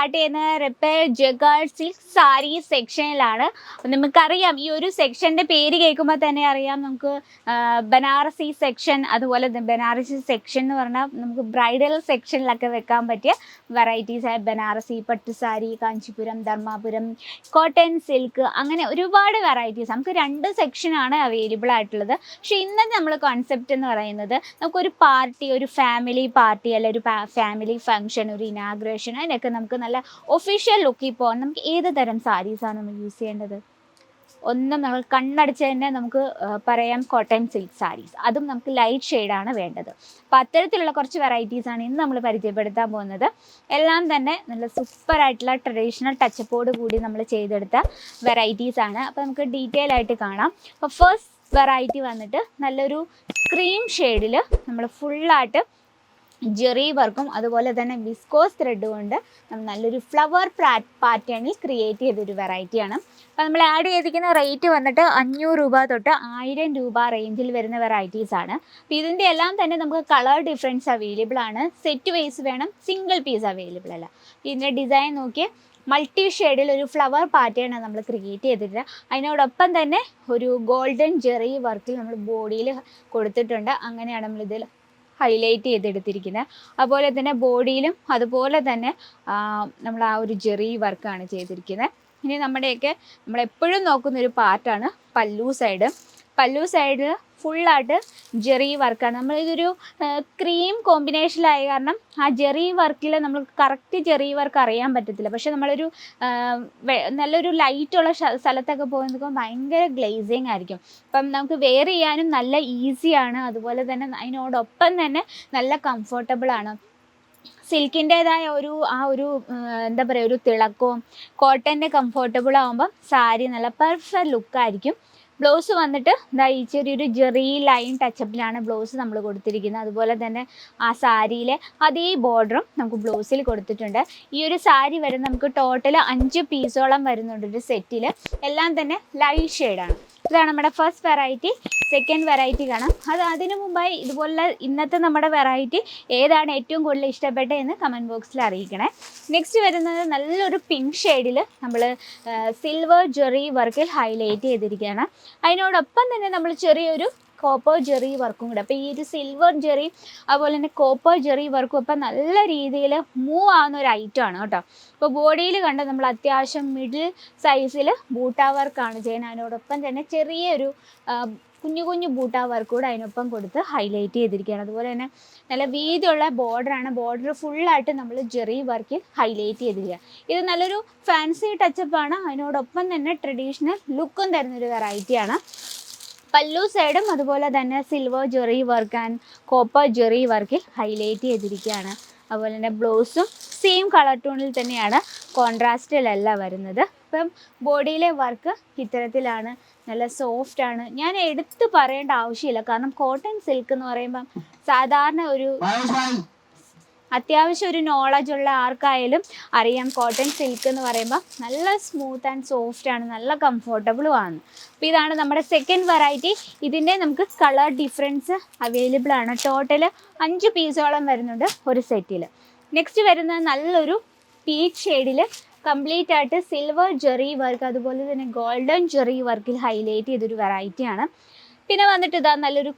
Start ചെയ്യുന്നത് repair ജഗാർഡ് silk sari സെക്ഷനിലാണ്. നമുക്കറിയാം ഈ ഒരു സെക്ഷൻ്റെ പേര് കേൾക്കുമ്പോൾ തന്നെ അറിയാം നമുക്ക് ബനാറസി സെക്ഷൻ, അതുപോലെ ബനാറസി സെക്ഷൻ എന്ന് പറഞ്ഞാൽ നമുക്ക് ബ്രൈഡൽ സെക്ഷനിലൊക്കെ വെക്കാൻ പറ്റിയ വെറൈറ്റീസ് ആയ ബനാറസി പട്ട് സാരി, കാഞ്ചിപുരം, ധർമാപുരം, കോട്ടൺ സിൽക്ക്, അങ്ങനെ ഒരുപാട് വെറൈറ്റീസ് നമുക്ക് 2 സെക്ഷനാണ് അവൈലബിൾ ആയിട്ടുള്ളത്. പക്ഷേ ഇന്നത്തെ നമ്മൾ കോൺസെപ്റ്റ് എന്ന് പറയുന്നത് നമുക്കൊരു പാർട്ടി, ഒരു ഫാമിലി പാർട്ടി അല്ലെ ഒരു ഫാമിലി ഫംഗ്ഷൻ, ഒരു ഇനാഗ്രേഷൻ, അതിനൊക്കെ നമുക്ക് നല്ല ഒഫീഷ്യൽ ലുക്കിൽ പോകാൻ നമുക്ക് ഏത് തരം സാരീസാണ് നമ്മൾ യൂസ് ചെയ്യേണ്ടത്? ഒന്നും നമ്മൾ കണ്ണടച്ച് തന്നെ നമുക്ക് പറയാം കോട്ടൺ സിൽക്ക് സാരീസ്, അതും നമുക്ക് ലൈറ്റ് ഷെയ്ഡാണ് വേണ്ടത്. അപ്പോൾ അത്തരത്തിലുള്ള കുറച്ച് വെറൈറ്റീസാണ് ഇന്ന് നമ്മൾ പരിചയപ്പെടുത്താൻ പോകുന്നത്. എല്ലാം തന്നെ നല്ല സൂപ്പറായിട്ടുള്ള ട്രഡീഷണൽ ടച്ചപ്പോട് കൂടി നമ്മൾ ചെയ്തെടുത്ത വെറൈറ്റീസാണ്. അപ്പോൾ നമുക്ക് ഡീറ്റെയിൽ ആയിട്ട് കാണാം. അപ്പോൾ ഫസ്റ്റ് വെറൈറ്റി വന്നിട്ട് നല്ലൊരു ക്രീം ഷെയ്ഡിൽ നമ്മൾ ഫുള്ളായിട്ട് ജെറി വർക്കും അതുപോലെ തന്നെ വിസ്കോസ് ത്രെഡ് കൊണ്ട് നമ്മൾ നല്ലൊരു ഫ്ലവർ പാറ്റേണിൽ ക്രിയേറ്റ് ചെയ്തൊരു വെറൈറ്റിയാണ്. അപ്പോൾ നമ്മൾ ആഡ് ചെയ്തിരിക്കുന്ന റേറ്റ് വന്നിട്ട് 500 രൂപ തൊട്ട് 1000 രൂപ റേഞ്ചിൽ വരുന്ന വെറൈറ്റീസാണ്. അപ്പോൾ ഇതിൻ്റെ എല്ലാം തന്നെ നമുക്ക് കളർ ഡിഫറൻസ് അവൈലബിൾ ആണ്. സെറ്റ് വൈസ് വേണം, സിംഗിൾ പീസ് അവൈലബിൾ അല്ല. ഇതിൻ്റെ ഡിസൈൻ നോക്കി മൾട്ടി ഷെയ്ഡിൽ ഒരു ഫ്ലവർ പാറ്റേൺ നമ്മൾ ക്രിയേറ്റ് ചെയ്തിട്ട് അതിനോടൊപ്പം തന്നെ ഒരു ഗോൾഡൻ ജെറി വർക്കിൽ നമ്മൾ ബോഡിയിൽ കൊടുത്തിട്ടുണ്ട്. അങ്ങനെയാണ് നമ്മളിതിൽ ഹൈലൈറ്റ് ചെയ്തെടുത്തിരിക്കുന്നത്. അതുപോലെ തന്നെ ബോഡിയിലും അതുപോലെ തന്നെ നമ്മൾ ആ ഒരു ജെറി വർക്കാണ് ചെയ്തിരിക്കുന്നത്. ഇനി നമ്മളെപ്പോഴും നോക്കുന്നൊരു പാർട്ടാണ് പല്ലു സൈഡ്. പല്ലു സൈഡ് ഫുള്ളായിട്ട് ജെറി വർക്കാണ്. നമ്മളിതൊരു ക്രീം കോമ്പിനേഷനിലായ കാരണം ആ ജെറി വർക്കിൽ നമ്മൾ കറക്റ്റ് ജെറി വർക്ക് അറിയാൻ പറ്റത്തില്ല. പക്ഷെ നമ്മളൊരു നല്ലൊരു ലൈറ്റുള്ള സ്ഥലത്തൊക്കെ പോകുമ്പോൾ ഭയങ്കര ഗ്ലേസിങ് ആയിരിക്കും. അപ്പം നമുക്ക് വെയർ ചെയ്യാനും നല്ല ഈസിയാണ്. അതുപോലെ തന്നെ അതിനോടൊപ്പം തന്നെ നല്ല കംഫർട്ടബിളാണ്. സിൽക്കിൻ്റേതായ ഒരു എന്താ പറയുക, ഒരു തിളക്കവും കോട്ടൻ്റെ കംഫർട്ടബിൾ ആകുമ്പം സാരി നല്ല പെർഫെക്റ്റ് ലുക്കായിരിക്കും. ബ്ലൗസ് വന്നിട്ട് ഈ ചെറിയൊരു ജെറി ലൈൻ ടച്ചപ്പിലാണ് ബ്ലൗസ് നമ്മൾ കൊടുത്തിരിക്കുന്നത്. അതുപോലെ തന്നെ ആ സാരിയിലെ അതേ ബോർഡറും നമുക്ക് ബ്ലൗസിൽ കൊടുത്തിട്ടുണ്ട്. ഈ ഒരു സാരി വരുന്ന നമുക്ക് ടോട്ടൽ 5 പീസോളം വരുന്നുണ്ട് ഒരു സെറ്റിൽ. എല്ലാം തന്നെ ലൈറ്റ് ഷെയ്ഡാണ്. ഇതാണ് നമ്മുടെ ഫസ്റ്റ് വെറൈറ്റി. സെക്കൻഡ് വെറൈറ്റി കാണാം. അതിനു മുമ്പായി ഇതുപോലെ ഇന്നത്തെ നമ്മുടെ വെറൈറ്റി ഏതാണ് ഏറ്റവും കൂടുതൽ ഇഷ്ടപ്പെട്ടത് എന്ന് കമൻറ്റ് ബോക്സിൽ അറിയിക്കണേ. നെക്സ്റ്റ് വരുന്നത് നല്ലൊരു പിങ്ക് ഷെയ്ഡിൽ നമ്മൾ സിൽവർ ജെറി വർക്കിൽ ഹൈലൈറ്റ് ചെയ്തിരിക്കുകയാണ്. അതിനോടൊപ്പം തന്നെ നമ്മൾ ചെറിയൊരു കോപ്പർ ജെറി വർക്കും കൂടെ. അപ്പോൾ ഈ ഒരു സിൽവർ ജെറി അതുപോലെ തന്നെ കോപ്പർ ജെറി വർക്കും ഇപ്പം നല്ല രീതിയിൽ മൂവ് ആവുന്ന ഒരു ഐറ്റമാണ് കേട്ടോ. അപ്പോൾ ബോഡിയിൽ കണ്ട നമ്മൾ അത്യാവശ്യം മിഡിൽ സൈസിൽ ബൂട്ടാ വർക്കാണ് ചെയ്യുന്നത്. അതിനോടൊപ്പം തന്നെ ചെറിയൊരു കുഞ്ഞു കുഞ്ഞു ബൂട്ടാ വർക്ക് കൂടെ അതിനൊപ്പം കൊടുത്ത് ഹൈലൈറ്റ് ചെയ്തിരിക്കുകയാണ്. അതുപോലെ തന്നെ നല്ല വീതിയുള്ള ബോർഡറാണ്. ബോർഡർ ഫുള്ളായിട്ട് നമ്മൾ ജെറി വർക്കിൽ ഹൈലൈറ്റ് ചെയ്തിരിക്കുക. ഇത് നല്ലൊരു ഫാൻസി ടച്ചപ്പാണ്. അതിനോടൊപ്പം തന്നെ ട്രഡീഷണൽ ലുക്കും തരുന്നൊരു വെറൈറ്റിയാണ്. പല്ലു സൈഡും അതുപോലെ തന്നെ silver Jerry work and copper Jerry വർക്കിൽ ഹൈലൈറ്റ് ചെയ്തിരിക്കുകയാണ്. അതുപോലെ തന്നെ ബ്ലൗസും സെയിം കളർ ടോണിൽ തന്നെയാണ്, കോൺട്രാസ്റ്റിലല്ല വരുന്നത്. ഇപ്പം ബോഡിയിലെ വർക്ക് ഇത്തരത്തിലാണ്, നല്ല സോഫ്റ്റാണ്. ഞാൻ എടുത്ത് പറയേണ്ട ആവശ്യമില്ല, കാരണം കോട്ടൺ സിൽക്ക് എന്ന് പറയുമ്പം സാധാരണ ഒരു അത്യാവശ്യം ഒരു നോളജുള്ള ആർക്കായാലും അറിയാം കോട്ടൺ സിൽക്ക് എന്ന് പറയുമ്പോൾ നല്ല സ്മൂത്ത് ആൻഡ് സോഫ്റ്റാണ്, നല്ല കംഫർട്ടബിളും ആണ്. അപ്പോൾ ഇതാണ് നമ്മുടെ സെക്കൻഡ് വെറൈറ്റി. ഇതിൻ്റെ നമുക്ക് കളർ ഡിഫറൻസ് അവൈലബിൾ ആണ്. ടോട്ടൽ 5 പീസോളം വരുന്നുണ്ട് ഒരു സെറ്റിൽ. നെക്സ്റ്റ് വരുന്നത് നല്ലൊരു പീച്ച് ഷെയ്ഡിൽ കംപ്ലീറ്റ് ആയിട്ട് സിൽവർ ജെറി വർക്ക് അതുപോലെ തന്നെ ഗോൾഡൻ ജെറി വർക്കിൽ ഹൈലൈറ്റ് ചെയ്തൊരു വെറൈറ്റിയാണ്. പിന്നെ വന്നിട്ട് ഇതാ നല്ലൊരു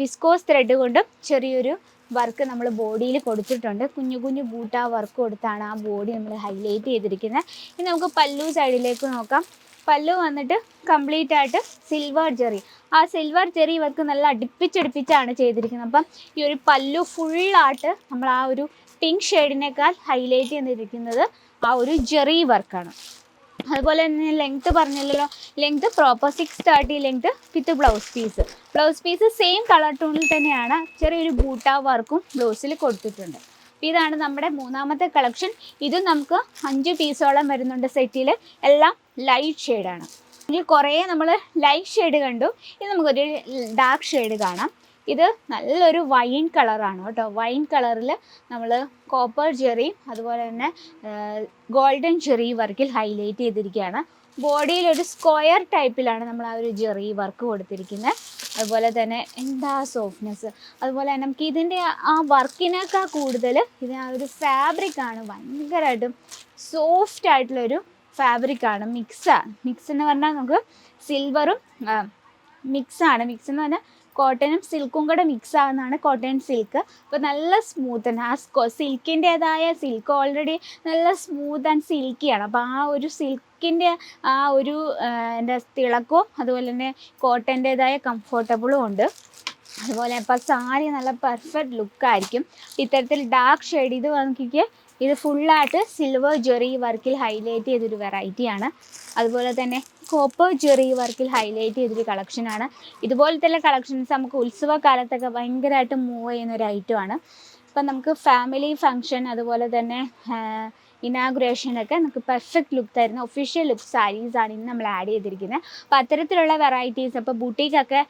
വിസ്കോസ് ത്രെഡ് കൊണ്ടും ചെറിയൊരു വർക്ക് നമ്മൾ ബോഡിയിൽ കൊടുത്തിട്ടുണ്ട്. കുഞ്ഞു കുഞ്ഞു ബൂട്ടാ വർക്ക് കൊടുത്താണ് ആ ബോഡി നമ്മൾ ഹൈലൈറ്റ് ചെയ്തിരിക്കുന്നത്. ഇനി നമുക്ക് പല്ലു സൈഡിലേക്ക് നോക്കാം. പല്ലു വന്നിട്ട് കംപ്ലീറ്റ് ആയിട്ട് സിൽവർ ജെറി, ആ സിൽവർ ജെറി വർക്ക് നല്ല അടുപ്പിച്ചടുപ്പിച്ചാണ് ചെയ്തിരിക്കുന്നത്. അപ്പം ഈ ഒരു പല്ലു ഫുള്ളായിട്ട് നമ്മൾ ആ ഒരു പിങ്ക് ഷെയ്ഡിനേക്കാൾ ഹൈലൈറ്റ് ചെയ്തിരിക്കുന്നത് ആ ഒരു ജെറി വർക്കാണ്. അതുപോലെ തന്നെ ലെങ്ത്ത് പറഞ്ഞല്ലോ, length proper 630 length with blouse piece same colour ടോണിൽ തന്നെയാണ്. ചെറിയൊരു ബൂട്ടാ വർക്കും ബ്ലൗസിൽ കൊടുത്തിട്ടുണ്ട്. അപ്പോൾ ഇതാണ് നമ്മുടെ മൂന്നാമത്തെ കളക്ഷൻ. ഇതും നമുക്ക് 5 പീസോളം വരുന്നുണ്ട് സെറ്റിൽ. എല്ലാം ലൈറ്റ് ഷെയ്ഡാണ്. ഇതിൽ കുറേ നമ്മൾ ലൈറ്റ് ഷെയ്ഡ് കണ്ടു. ഇത് നമുക്കൊരു ഡാർക്ക് ഷെയ്ഡ് കാണാം. ഇത് നല്ലൊരു വൈൻ കളറാണ് കേട്ടോ. വൈൻ കളറിൽ നമ്മൾ കോപ്പർ ജെറിയും അതുപോലെ തന്നെ ഗോൾഡൻ ജെറി വർക്കിൽ ഹൈലൈറ്റ് ചെയ്തിരിക്കുകയാണ്. ബോഡിയിൽ ഒരു സ്ക്വയർ ടൈപ്പിലാണ് നമ്മൾ ആ ഒരു ജെറി വർക്ക് കൊടുത്തിരിക്കുന്നത്. അതുപോലെ തന്നെ എന്താ സോഫ്റ്റ്നെസ്. അതുപോലെ തന്നെ നമുക്ക് ഇതിൻ്റെ ആ വർക്കിനേക്കാൾ കൂടുതൽ ഇതിന് ആ ഒരു ഫാബ്രിക്കാണ് ഭയങ്കരമായിട്ടും സോഫ്റ്റ് ആയിട്ടുള്ളൊരു ഫാബ്രിക്കാണ്. മിക്സ് എന്ന് പറഞ്ഞാൽ നമുക്ക് സിൽവറും മിക്സ് എന്ന് പറഞ്ഞാൽ കോട്ടനും സിൽക്കും കൂടെ മിക്സ് ആകുന്നതാണ് കോട്ടൺ സിൽക്ക്. അപ്പോൾ നല്ല സ്മൂത്ത് ആണ്. ആ സിൽക്കിൻ്റെതായ സിൽക്ക് ഓൾറെഡി നല്ല സ്മൂത്ത് ആൻഡ് സിൽക്കിയാണ്. അപ്പോൾ ആ ഒരു സിൽക്കിൻ്റെ ആ ഒരു എന്താ തിളക്കവും അതുപോലെ തന്നെ കോട്ടൻ്റെതായ കംഫർട്ടബിളും ഉണ്ട്. അതുപോലെ ഇപ്പോൾ സാരി നല്ല പെർഫെക്റ്റ് ലുക്കായിരിക്കും. ഇത്തരത്തിൽ ഡാർക്ക് ഷെയ്ഡ് ഇത് നോക്കിക്ക്, ഇത് ഫുള്ളായിട്ട് സിൽവർ ജെറി വർക്കിൽ ഹൈലൈറ്റ് ചെയ്തൊരു വെറൈറ്റിയാണ്. അതുപോലെ തന്നെ കോപ്പർ ജെറി വർക്കിൽ ഹൈലൈറ്റ് ചെയ്തൊരു കളക്ഷനാണ്. ഇതുപോലത്തെ കളക്ഷൻസ് നമുക്ക് ഉത്സവ കാലത്തൊക്കെ ഭയങ്കരമായിട്ട് മൂവ് ചെയ്യുന്ന ഒരു ഐറ്റമാണ്. അപ്പം നമുക്ക് ഫാമിലി ഫങ്ഷൻ അതുപോലെ തന്നെ ഇനാഗുറേഷനൊക്കെ നമുക്ക് പെർഫെക്റ്റ് ലുക്ക് തരുന്ന ഒഫീഷ്യൽ ലുക്ക് സാരീസാണ് ഇന്ന് നമ്മൾ ആഡ് ചെയ്തിരിക്കുന്നത്. അപ്പോൾ അത്തരത്തിലുള്ള വെറൈറ്റീസ് ഇപ്പോൾ ബുട്ടീക്കൊക്കെ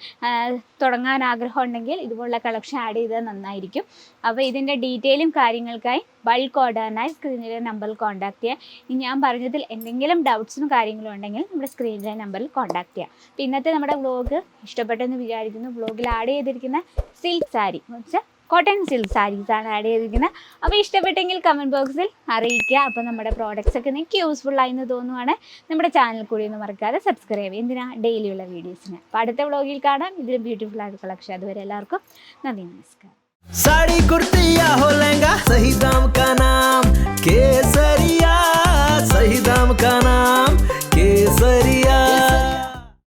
തുടങ്ങാൻ ആഗ്രഹം ഉണ്ടെങ്കിൽ ഇതുപോലുള്ള കളക്ഷൻ ആഡ് ചെയ്താൽ നന്നായിരിക്കും. അപ്പോൾ ഇതിൻ്റെ ഡീറ്റെയിലും കാര്യങ്ങൾക്കായി ബൾക്ക് ഓർഡറിനായി സ്ക്രീനിലെ നമ്പറിൽ കോൺടാക്ട് ചെയ്യുക. ഇനി ഞാൻ പറഞ്ഞതിൽ എന്തെങ്കിലും ഡൗട്ട്സും കാര്യങ്ങളും ഉണ്ടെങ്കിൽ നമ്മുടെ സ്ക്രീനിലെ നമ്പറിൽ കോൺടാക്ട് ചെയ്യുക. അപ്പോൾ ഇന്നത്തെ നമ്മുടെ വ്ളോഗ് ഇഷ്ടപ്പെട്ടെന്ന് വിചാരിക്കുന്നു. വ്ളോഗിൽ ആഡ് ചെയ്തിരിക്കുന്ന സിൽക്ക് സാരി വെച്ചാൽ കോട്ടൺ സിൽക്ക് സാരീസാണ് ആഡ് ചെയ്തിരിക്കുന്നത്. അപ്പോൾ ഇഷ്ടപ്പെട്ടെങ്കിൽ കമൻറ്റ് ബോക്സിൽ അറിയിക്കുക. അപ്പോൾ നമ്മുടെ പ്രോഡക്റ്റ്സ് ഒക്കെ നിങ്ങൾക്ക് യൂസ്ഫുൾ ആയെന്ന് തോന്നുവാണ് നമ്മുടെ ചാനൽ കൂടി ഒന്ന് മറക്കാതെ സബ്സ്ക്രൈബ് ചെയ്യുക. എന്തിനാ ഡെയിലിയുള്ള വീഡിയോസിന്. അപ്പോൾ അടുത്ത വ്ളോഗിൽ കാണാം. ഇതിൽ ബ്യൂട്ടിഫുൾ ആയിട്ട് കളക്ഷൻ. അതുവരെ എല്ലാവർക്കും നന്ദി, നമസ്കാരം. साड़ी कुर्ती या हो लहंगा, सही दाम का नाम केसरिया, सही दाम का नाम